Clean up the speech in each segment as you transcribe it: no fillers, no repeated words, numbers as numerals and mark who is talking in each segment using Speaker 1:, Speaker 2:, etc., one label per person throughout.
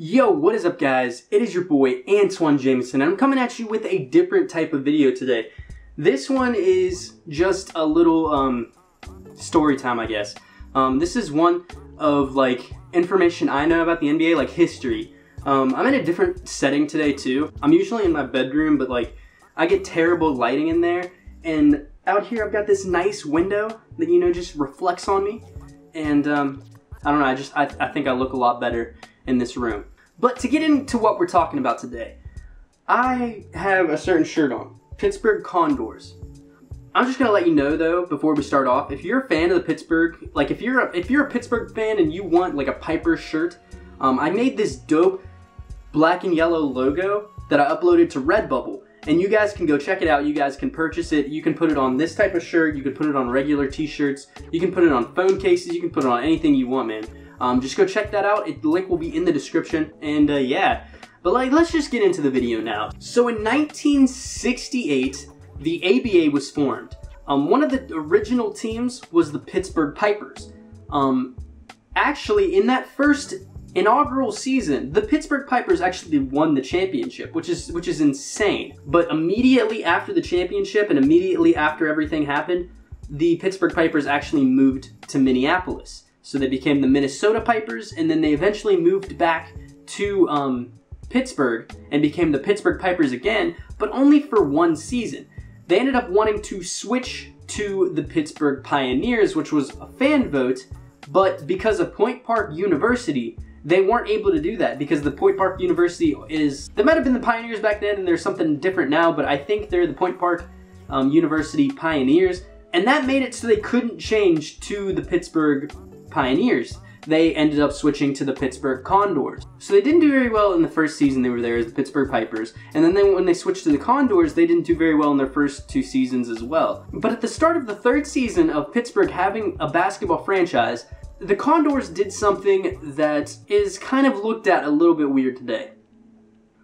Speaker 1: Yo, what is up guys? It is your boy Antoine Jameson and I'm coming at you with a different type of video today. This one is just a little story time, I guess. This is one of like information I know about the NBA, like history. I'm in a different setting today too. I'm usually in my bedroom, but like I get terrible lighting in there, and out here I've got this nice window that, you know, just reflects on me, and I don't know, I think I look a lot better in this room. But to get into what we're talking about today, I have a certain shirt on, Pittsburgh Condors. I'm just gonna let you know though, before we start off, if you're a fan of the Pittsburgh, like if you're a Pittsburgh fan and you want like a Pipers shirt, I made this dope black and yellow logo that I uploaded to Redbubble, and you guys can go check it out. You guys can purchase it. You can put it on this type of shirt. You can put it on regular t-shirts. You can put it on phone cases. You can put it on anything you want, man. Just go check that out. The link will be in the description. And yeah, but like, let's just get into the video now. So in 1968, the ABA was formed. One of the original teams was the Pittsburgh Pipers. Actually, in that first inaugural season, the Pittsburgh Pipers actually won the championship, which is insane. But immediately after the championship and immediately after everything happened, the Pittsburgh Pipers actually moved to Minneapolis. So they became the Minnesota Pipers, and then they eventually moved back to Pittsburgh and became the Pittsburgh Pipers again, but only for one season. They ended up wanting to switch to the Pittsburgh Pioneers, which was a fan vote, but because of Point Park University, they weren't able to do that because the Point Park University they might have been the Pioneers back then and there's something different now, but I think they're the Point Park University Pioneers, and that made it so they couldn't change to the Pittsburgh Pioneers. They ended up switching to the Pittsburgh Condors. So they didn't do very well in the first season they were there as the Pittsburgh Pipers, and then when they switched to the Condors, they didn't do very well in their first two seasons as well. But at the start of the third season of Pittsburgh having a basketball franchise, the Condors did something that is kind of looked at a little bit weird today.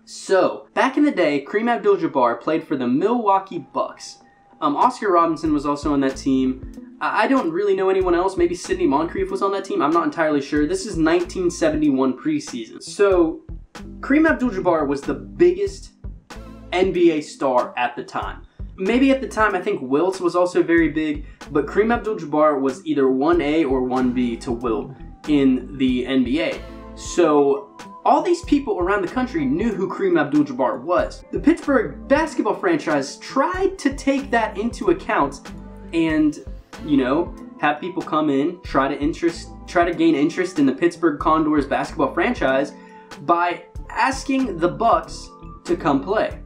Speaker 1: So, back in the day, Kareem Abdul-Jabbar played for the Milwaukee Bucks. Oscar Robinson was also on that team. I don't really know anyone else. Maybe Sidney Moncrief was on that team. I'm not entirely sure. This is 1971 preseason. So, Kareem Abdul-Jabbar was the biggest NBA star at the time. Maybe at the time, I think Wilt was also very big, but Kareem Abdul-Jabbar was either 1A or 1B to Wilt in the NBA. So, all these people around the country knew who Kareem Abdul-Jabbar was. The Pittsburgh basketball franchise tried to take that into account and, you know, have people come in, try to gain interest in the Pittsburgh Condors basketball franchise by asking the Bucks to come play.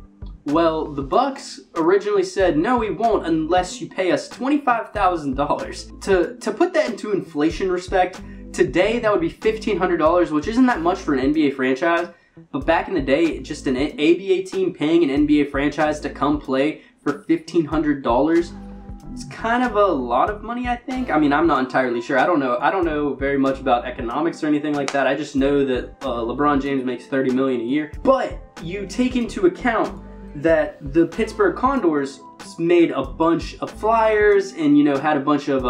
Speaker 1: Well, the Bucks originally said, no, we won't unless you pay us $25,000. To put that into inflation respect, today that would be $1,500, which isn't that much for an NBA franchise, but back in the day, just an ABA team paying an NBA franchise to come play for $1,500, it's kind of a lot of money, I think. I mean, I'm not entirely sure. I don't know very much about economics or anything like that. I just know that LeBron James makes $30 million a year. But you take into account that the Pittsburgh Condors made a bunch of flyers and, you know, had a bunch of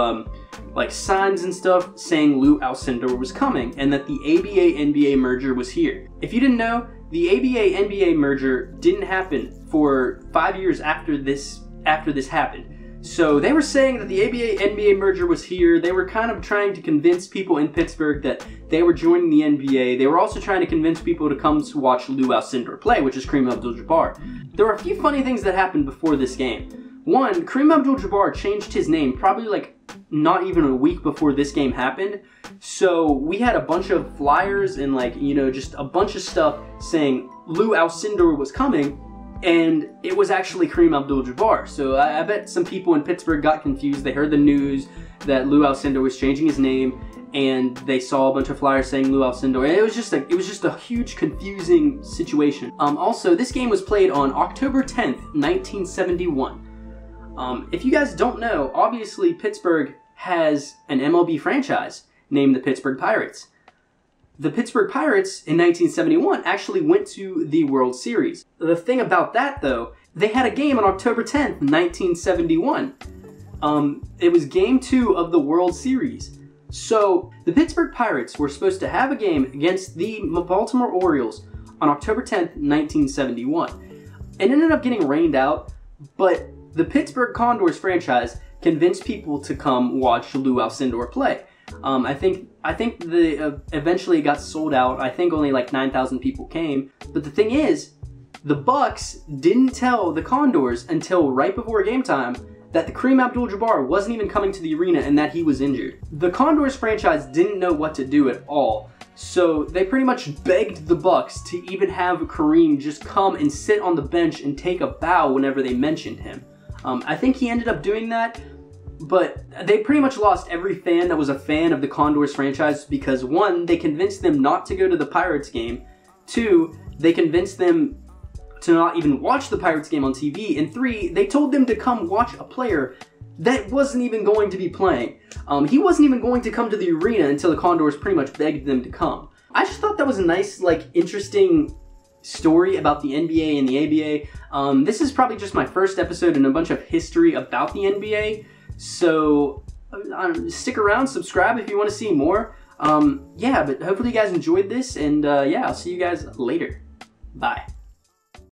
Speaker 1: like signs and stuff saying Lew Alcindor was coming and that the ABA-NBA merger was here. If you didn't know, the ABA-NBA merger didn't happen for 5 years after this happened. So they were saying that the ABA-NBA merger was here. They were kind of trying to convince people in Pittsburgh that they were joining the NBA. They were also trying to convince people to come to watch Lew Alcindor play, which is Kareem Abdul-Jabbar. There were a few funny things that happened before this game. One, Kareem Abdul-Jabbar changed his name probably like not even a week before this game happened. So we had a bunch of flyers and, like, you know, just a bunch of stuff saying Lew Alcindor was coming, and it was actually Kareem Abdul-Jabbar. So I bet some people in Pittsburgh got confused. They heard the news that Lew Alcindor was changing his name, and they saw a bunch of flyers saying Lew Alcindor. And it was just a huge confusing situation. Also, this game was played on October 10th, 1971. If you guys don't know, obviously Pittsburgh has an MLB franchise named the Pittsburgh Pirates. The Pittsburgh Pirates in 1971 actually went to the World Series. The thing about that though, they had a game on October 10th, 1971. It was game 2 of the World Series. So the Pittsburgh Pirates were supposed to have a game against the Baltimore Orioles on October 10th, 1971. It ended up getting rained out, but the Pittsburgh Condors franchise convinced people to come watch Lew Alcindor play. I think eventually it got sold out. I think only like 9,000 people came. But the thing is, the Bucks didn't tell the Condors until right before game time that the Kareem Abdul-Jabbar wasn't even coming to the arena and that he was injured. The Condors franchise didn't know what to do at all, so they pretty much begged the Bucks to even have Kareem just come and sit on the bench and take a bow whenever they mentioned him. I think he ended up doing that, but they pretty much lost every fan that was a fan of the Condors franchise because 1, they convinced them not to go to the Pirates game, 2, they convinced them to not even watch the Pirates game on TV, and 3, they told them to come watch a player that wasn't even going to be playing. He wasn't even going to come to the arena until the Condors pretty much begged them to come. I just thought that was a nice, like, interesting story about the NBA and the ABA. This is probably just my first episode in a bunch of history about the NBA, so stick around, subscribe if you want to see more. Yeah, but hopefully you guys enjoyed this, and yeah, I'll see you guys later. Bye.